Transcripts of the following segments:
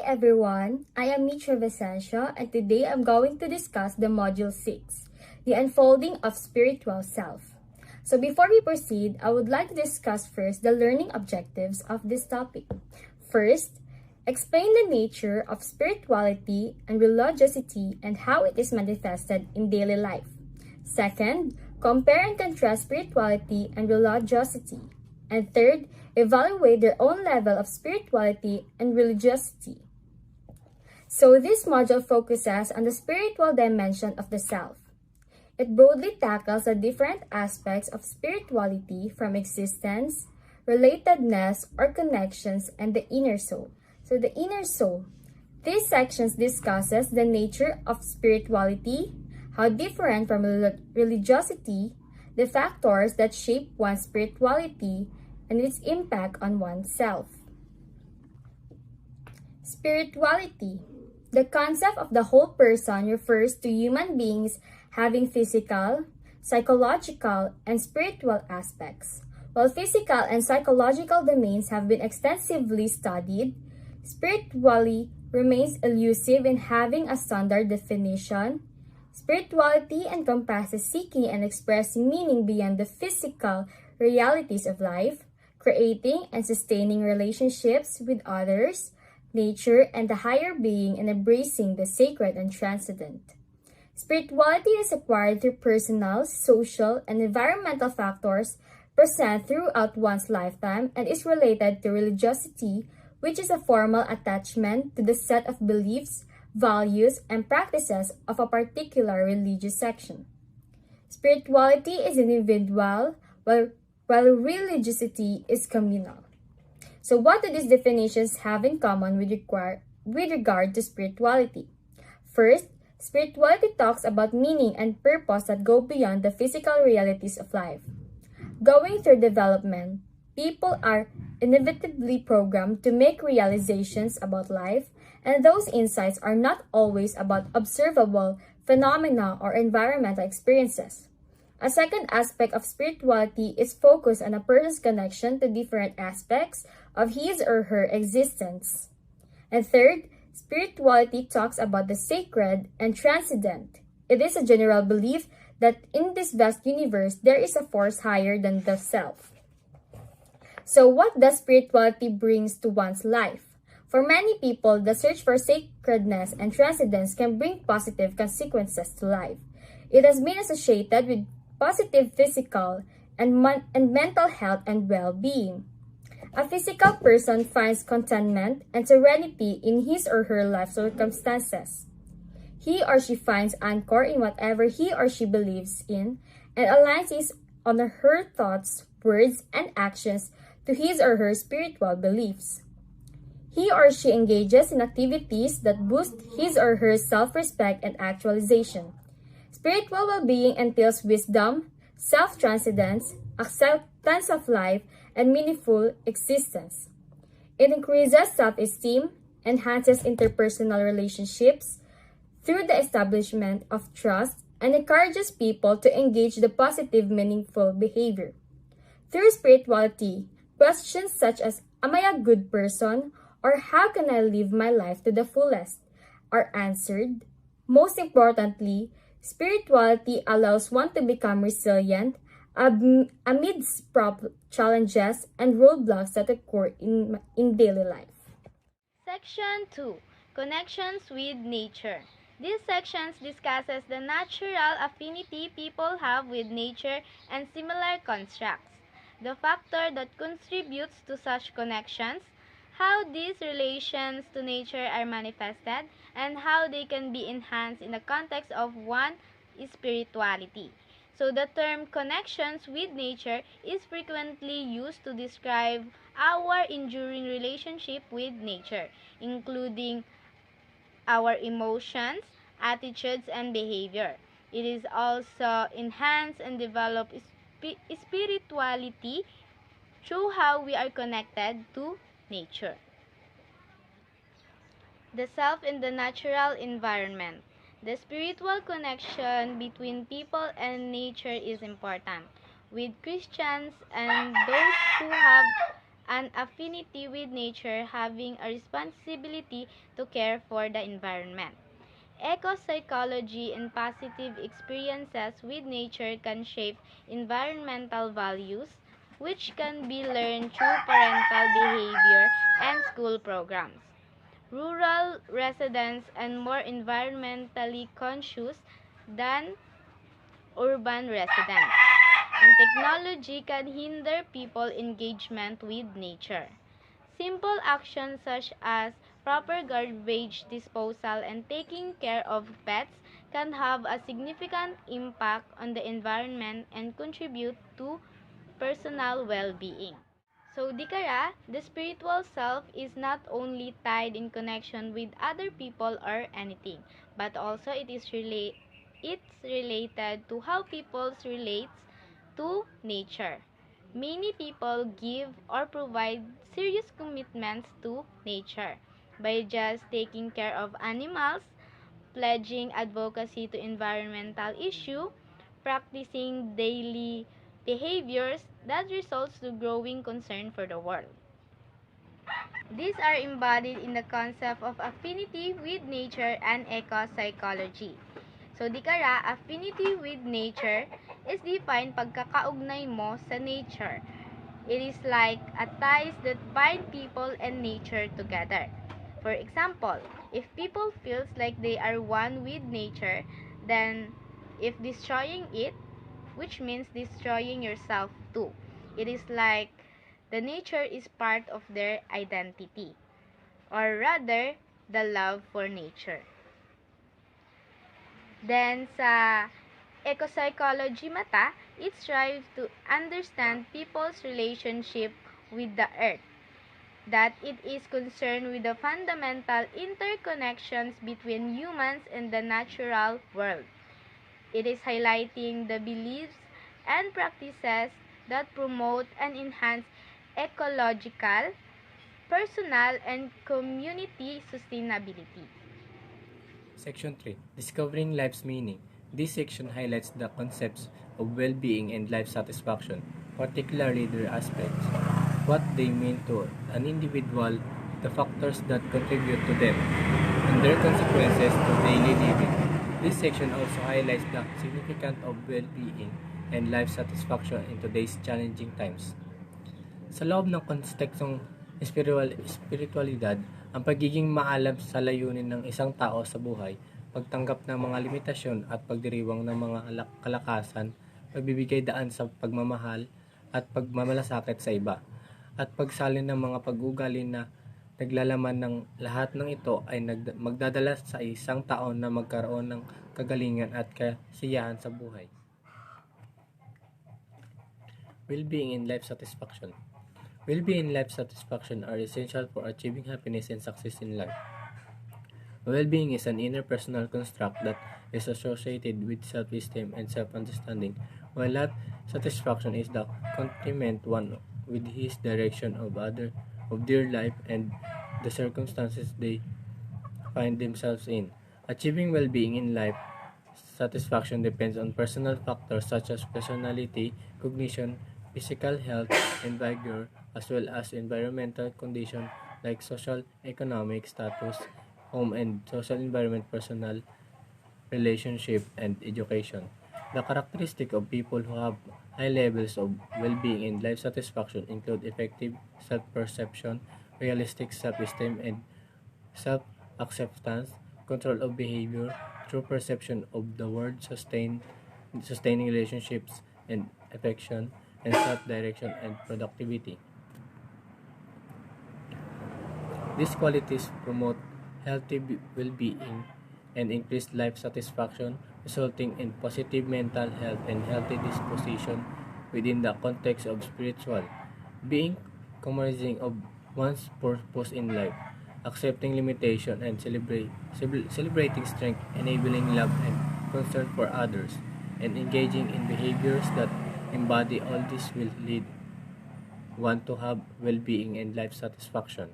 everyone, I am Mitra Vicencio and today I'm going to discuss the Module 6, the unfolding of spiritual self. So before we proceed, I would like to discuss first the learning objectives of this topic. First, explain the nature of spirituality and religiosity and how it is manifested in daily life. Second, compare and contrast spirituality and religiosity. And third, evaluate their own level of spirituality and religiosity. So this module focuses on the spiritual dimension of the self. It broadly tackles the different aspects of spirituality from existence, relatedness or connections, and the inner soul. So the inner soul. These sections discusses the nature of spirituality, how different from religiosity, the factors that shape one's spirituality, and its impact on oneself. Spirituality. The concept of the whole person refers to human beings having physical, psychological, and spiritual aspects. While physical and psychological domains have been extensively studied, spirituality remains elusive in having a standard definition. Spirituality encompasses seeking and expressing meaning beyond the physical realities of life, creating and sustaining relationships with others, nature, and the higher being, and embracing the sacred and transcendent. Spirituality is acquired through personal, social, and environmental factors present throughout one's lifetime and is related to religiosity, which is a formal attachment to the set of beliefs, values, and practices of a particular religious section. Spirituality is individual, while religiosity is communal. So what do these definitions have in common with regard to spirituality? First, spirituality talks about meaning and purpose that go beyond the physical realities of life. Going through development, people are inevitably programmed to make realizations about life, and those insights are not always about observable phenomena or environmental experiences. A second aspect of spirituality is focused on a person's connection to different aspects of his or her existence. And third, spirituality talks about the sacred and transcendent. It is a general belief that in this vast universe, there is a force higher than the self. So what does spirituality brings to one's life? For many people, the search for sacredness and transcendence can bring positive consequences to life. It has been associated with positive physical and mental health and well-being. A physical person finds contentment and serenity in his or her life circumstances. He or she finds anchor in whatever he or she believes in and aligns his or her thoughts, words, and actions to his or her spiritual beliefs. He or she engages in activities that boost his or her self-respect and actualization. Spiritual well-being entails wisdom, self-transcendence, acceptance of life, and meaningful existence. It increases self-esteem, enhances interpersonal relationships through the establishment of trust, and encourages people to engage the positive, meaningful behavior. Through spirituality, questions such as, am I a good person? Or how can I live my life to the fullest? Are answered. Most importantly, spirituality allows one to become resilient amidst challenges and roadblocks that occur in daily life. Section 2. Connections with nature. This section discusses the natural affinity people have with nature and similar constructs, the factor that contributes to such connections, how these relations to nature are manifested, and how they can be enhanced in the context of one's spirituality. So the term connections with nature is frequently used to describe our enduring relationship with nature, including our emotions, attitudes, and behavior. It is also enhanced and develop spirituality through how we are connected to nature. The self in the natural environment. The spiritual connection between people and nature is important. With Christians and those who have and affinity with nature, having a responsibility to care for the environment. Eco-psychology and positive experiences with nature can shape environmental values, which can be learned through parental behavior and school programs. Rural residents are more environmentally conscious than urban residents, and technology can hinder people engagement with nature. Simple actions such as proper garbage disposal and taking care of pets can have a significant impact on the environment and contribute to personal well-being. So, Dikara, the spiritual self is not only tied in connection with other people or anything, but also it's related to how people relates to nature. Many people give or provide serious commitments to nature by just taking care of animals, pledging advocacy to environmental issue, practicing daily behaviors that results to growing concern for the world. These are embodied in the concept of affinity with nature and eco-psychology. So, Dikara, affinity with nature is defined pagkakaugnay mo sa nature. It is like a ties that bind people and nature together. For example, if people feels like they are one with nature, then if destroying it, which means destroying yourself too. It is like the nature is part of their identity, or rather, the love for nature. Then sa eco-psychology mata, it strives to understand people's relationship with the earth, that it is concerned with the fundamental interconnections between humans and the natural world. It is highlighting the beliefs and practices that promote and enhance ecological, personal, and community sustainability. Section 3. Discovering Life's Meaning. This section highlights the concepts of well-being and life satisfaction, particularly their aspects, what they mean to an individual, the factors that contribute to them, and their consequences to daily living. This section also highlights the significance of well-being and life satisfaction in today's challenging times. Sa loob ng kontekstong spiritualidad, ang pagiging maalam sa layunin ng isang tao sa buhay, pagtanggap ng mga limitasyon at pagdiriwang ng mga kalakasan, pagbibigay daan sa pagmamahal at pagmamalasakit sa iba, at pagsalin ng mga pag-ugali na naglalaman ng lahat ng ito ay magdadala sa isang tao na magkaroon ng kagalingan at kasiyahan sa buhay. Well-being and life satisfaction. Well-being and life satisfaction are essential for achieving happiness and success in life. Well-being is an interpersonal construct that is associated with self-esteem and self-understanding, while life satisfaction is the contentment one with his direction of their life and the circumstances they find themselves in. Achieving well-being in life satisfaction depends on personal factors such as personality, cognition, physical health, and vigor, as well as environmental conditions like social, economic status, home and social environment, personal relationship, and education. The characteristics of people who have high levels of well-being and life satisfaction include effective self-perception, realistic self-esteem and self-acceptance, control of behavior, true perception of the world, sustaining relationships and affection, and self-direction and productivity. These qualities promote healthy well-being and increased life satisfaction, resulting in positive mental health and healthy disposition within the context of spiritual being, recognizing of one's purpose in life, accepting limitation and celebrating strength, enabling love and concern for others, and engaging in behaviors that embody all this will lead one to have well-being and life satisfaction.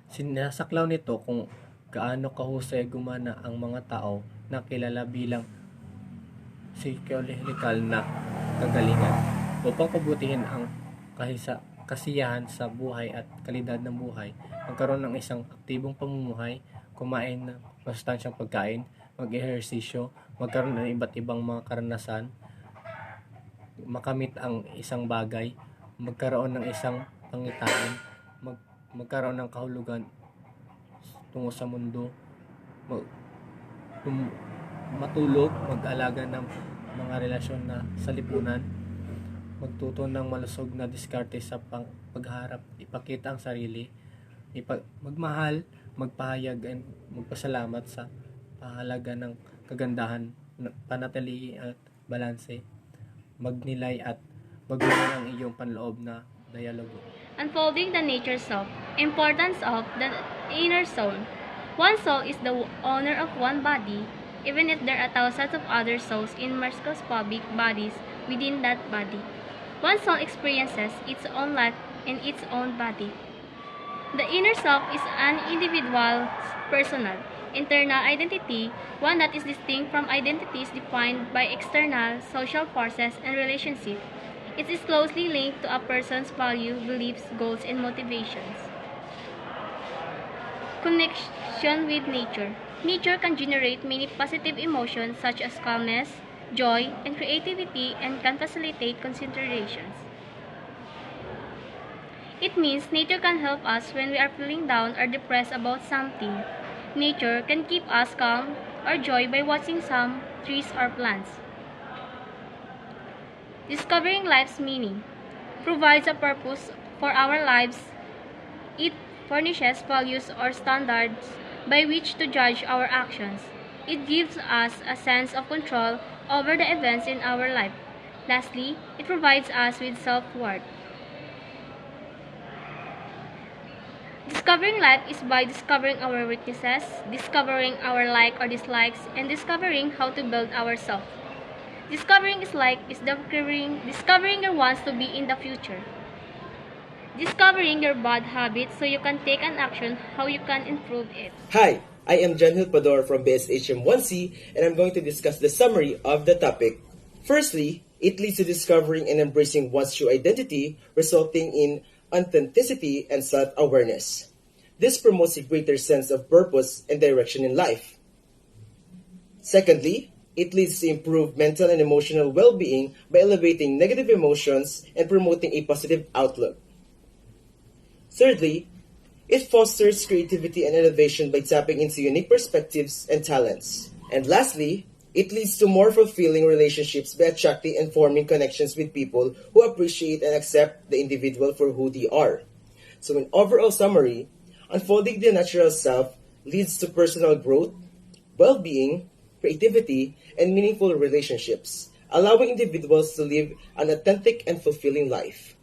Sinasaklaw nito kung gaano kahusay gumana ang mga tao na kilala bilang psychological na kagalingan upang pabutihin ang kasiyahan sa buhay at kalidad ng buhay, magkaroon ng isang aktibong pamumuhay, kumain ng masustansyang pagkain, mag-ehersisyo, magkaroon ng iba't ibang mga karanasan, makamit ang isang bagay, magkaroon ng isang pangitain, magkaroon ng kahulugan tungo sa mundo, matulog, mag-alaga ng mga relasyon na sa lipunan, magtuto ng malusog na diskarte sa pagharap, ipakita ang sarili, magmahal, magpahayag, and magpasalamat sa pahalaga ng kagandahan, panatili at balanse, magnilay at magulong ang iyong panloob na dialogo. Unfolding the nature self. Importance of the inner soul. One soul is the owner of one body, even if there are thousands of other souls in microscopic bodies within that body. One soul experiences its own life in its own body. The inner self is an individual's personal, internal identity, one that is distinct from identities defined by external social forces and relationships. It is closely linked to a person's value, beliefs, goals, and motivations. Connection with nature. Nature can generate many positive emotions such as calmness, joy, and creativity, and can facilitate considerations. It means nature can help us when we are feeling down or depressed about something. Nature can keep us calm or joy by watching some trees or plants. Discovering life's meaning provides a purpose for our lives. It furnishes values or standards by which to judge our actions. It gives us a sense of control over the events in our life. Lastly, it provides us with self-worth. Discovering life is by discovering our weaknesses, discovering our likes or dislikes, and discovering how to build ourselves. Discovering is discovering your wants to be in the future. Discovering your bad habits so you can take an action how you can improve it. Hi, I am John Hilpador from BSHM 1C, and I'm going to discuss the summary of the topic. Firstly, it leads to discovering and embracing one's true identity, resulting in authenticity and self-awareness. This promotes a greater sense of purpose and direction in life. Secondly, it leads to improved mental and emotional well-being by elevating negative emotions and promoting a positive outlook. Thirdly, it fosters creativity and innovation by tapping into unique perspectives and talents. And lastly, it leads to more fulfilling relationships by attracting and forming connections with people who appreciate and accept the individual for who they are. So in overall summary, unfolding the natural self leads to personal growth, well-being, creativity, and meaningful relationships, allowing individuals to live an authentic and fulfilling life.